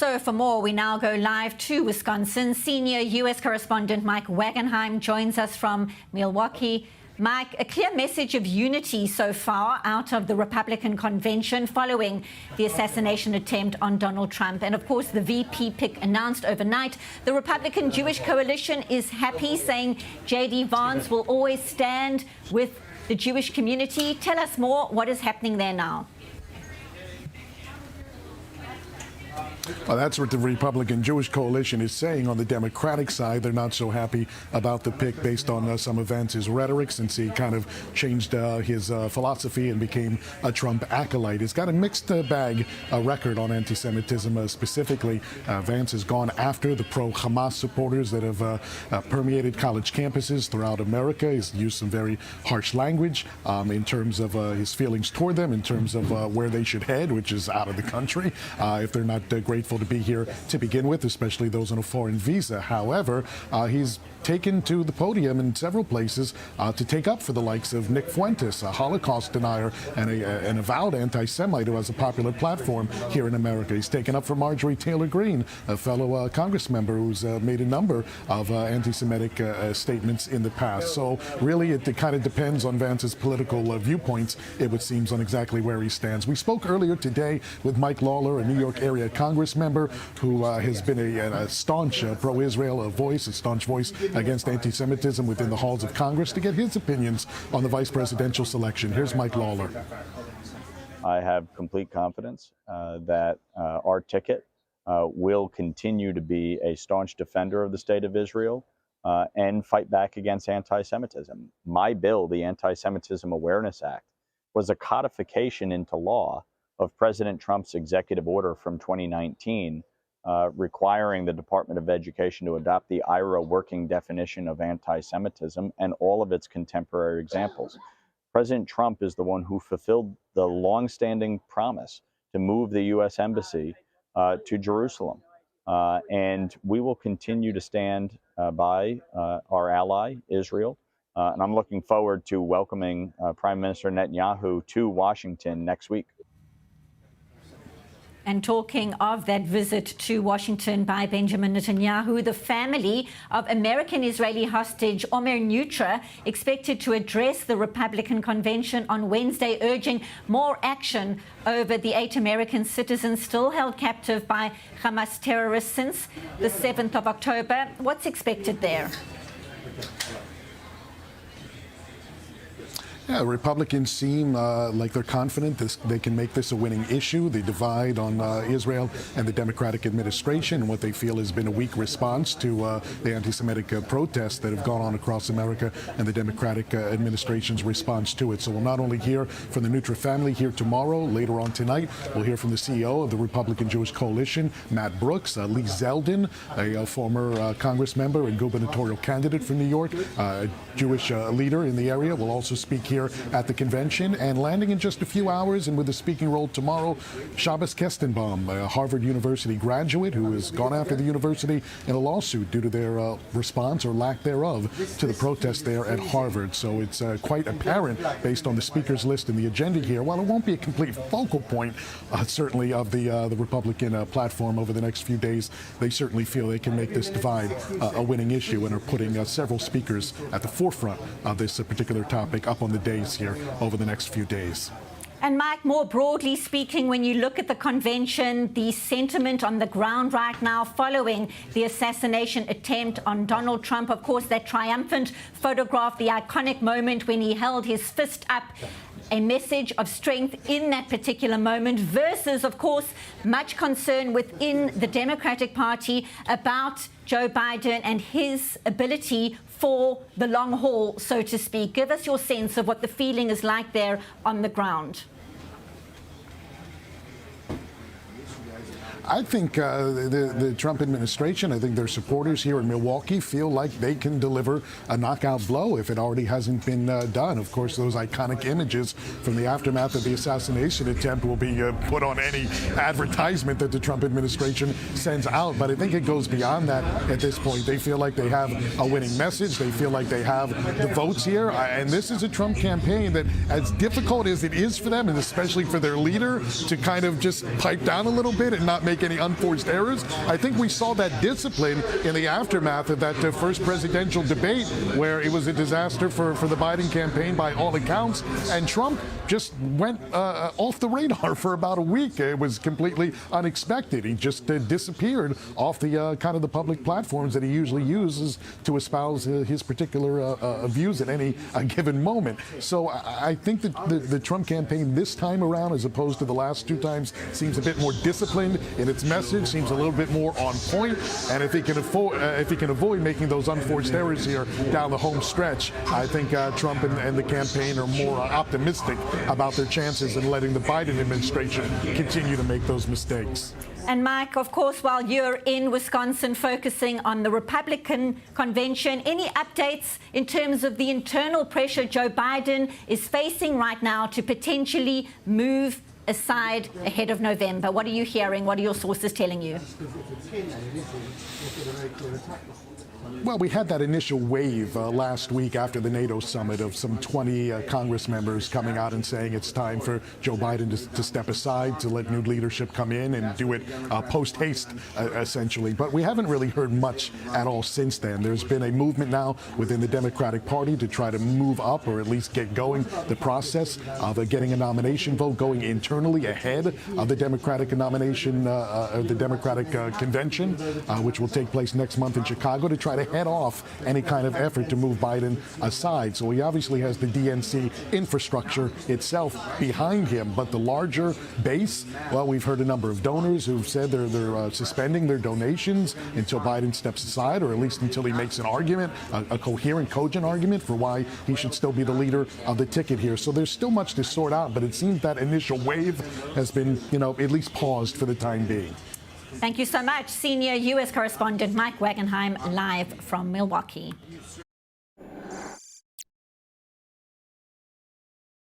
So for more, we now go live to Wisconsin. Senior U.S. correspondent Mike Wagenheim joins us from Milwaukee. Mike, a clear message of unity so far out of the Republican convention following the assassination attempt on Donald Trump. And of course, the VP pick announced overnight. The Republican Jewish coalition is happy, saying JD Vance will always stand with the Jewish community. Tell us more. What is happening there now? Well, that's what the Republican Jewish coalition is saying. On the Democratic side, they're not so happy about the pick based on some of Vance's rhetoric, since he kind of changed his philosophy and became a Trump acolyte. He's got a mixed bag record on anti-Semitism specifically. Vance has gone after the pro-Hamas supporters that have permeated college campuses throughout America. He's used some very harsh language in terms of his feelings toward them, in terms of where they should head, which is out of the country if they're not grateful to be here to begin with, especially those on a foreign visa. However, he's taken to the podium in several places to take up for the likes of Nick Fuentes, a Holocaust denier and an avowed anti-Semite who has a popular platform here in America. He's taken up for Marjorie Greene, a fellow Congress member who's made a number of anti-Semitic statements in the past. So really, it kind of depends on Vance's political viewpoints, it would seem, on exactly where he stands. We spoke earlier today with Mike Lawler, a New York area Congress member who has been a staunch pro-Israel voice, a staunch voice against anti-Semitism within the halls of Congress, to get his opinions on the vice presidential selection. Here's Mike Lawler. I have complete confidence that our ticket will continue to be a staunch defender of the state of Israel and fight back against anti-Semitism. My bill, the Anti-Semitism Awareness Act, was a codification into law of President Trump's executive order from 2019 requiring the Department of Education to adopt the IRA working definition of anti-Semitism and all of its contemporary examples. President Trump is the one who fulfilled the longstanding promise to move the U.S. Embassy to Jerusalem. And we will continue to stand by our ally, Israel. And I'm looking forward to welcoming Prime Minister Netanyahu to Washington next week. And talking of that visit to Washington by Benjamin Netanyahu, the family of American-Israeli hostage Omer Neutra expected to address the Republican convention on Wednesday, urging more action over the 8 American citizens still held captive by Hamas terrorists since the 7th of October. What's expected there? Yeah, Republicans seem like they're confident they can make this a winning issue. The divide on Israel and the Democratic administration, and what they feel has been a weak response to the anti-Semitic protests that have gone on across America, and the Democratic administration's response to it. So we'll not only hear from the Neutra family here tomorrow, later on tonight, we'll hear from the CEO of the Republican Jewish Coalition, Matt Brooks, Lee Zeldin, a former Congress member and gubernatorial candidate from New York, a Jewish leader in the area, will also speak here at the convention. And landing in just a few hours and with a speaking role tomorrow, Shabbos Kestenbaum, a Harvard University graduate who has gone after the university in a lawsuit due to their response or lack thereof to the protests there at Harvard. So it's quite apparent, based on the speakers list and the agenda here, while it won't be a complete focal point, certainly, of the Republican platform over the next few days, they certainly feel they can make this divide a winning issue, and are putting several speakers at the forefront of this particular topic up on the days here over the next few days. And Mike, more broadly speaking, when you look at the convention, the sentiment on the ground right now following the assassination attempt on Donald Trump, of course, that triumphant photograph, the iconic moment when he held his fist up, a message of strength in that particular moment, versus, of course, much concern within the Democratic Party about Joe Biden and his ability for the long haul, so to speak. Give us your sense of what the feeling is like there on the ground. I think the Trump administration, I think their supporters here in Milwaukee feel like they can deliver a knockout blow if it already hasn't been done. Of course, those iconic images from the aftermath of the assassination attempt will be put on any advertisement that the Trump administration sends out. But I think it goes beyond that at this point. They feel like they have a winning message. They feel like they have the votes here. And this is a Trump campaign that, as difficult as it is for them, and especially for their leader, to kind of just pipe down a little bit and not make make any unforced errors. I think we saw that discipline in the aftermath of that first presidential debate, where it was a disaster for the Biden campaign by all accounts, and Trump just went off the radar for about a week. It was completely unexpected. He just disappeared off the kind of the public platforms that he usually uses to espouse his particular views at any given moment. So I think that the Trump campaign this time around, as opposed to the last two times, seems a bit more disciplined in its message, seems a little bit more on point. And if he can avoid making those unforced errors here down the home stretch, I think Trump and the campaign are more optimistic about their chances in letting the Biden administration continue to make those mistakes. And Mike, of course, while you're in Wisconsin focusing on the Republican convention, any updates in terms of the internal pressure Joe Biden is facing right now to potentially move aside ahead of November? What are you hearing? What are your sources telling you? Well, we had that initial wave last week after the NATO summit of some 20 Congress members coming out and saying it's time for Joe Biden to step aside, to let new leadership come in and do it post-haste, essentially. But we haven't really heard much at all since then. There's been a movement now within the Democratic Party to try to move up, or at least get going, the process of getting a nomination vote going internally ahead of the Democratic nomination, the Democratic convention, which will take place next month in Chicago, to try to head off any kind of effort to move Biden aside. So he obviously has the DNC infrastructure itself behind him, but the larger base, well, we've heard a number of donors who've said they're suspending their donations until Biden steps aside, or at least until he makes an argument, a coherent, cogent argument for why he should still be the leader of the ticket here. So there's still much to sort out, but it seems that initial wave has been, at least paused for the time being. Thank you so much. Senior U.S. correspondent Mike Wagenheim, live from Milwaukee.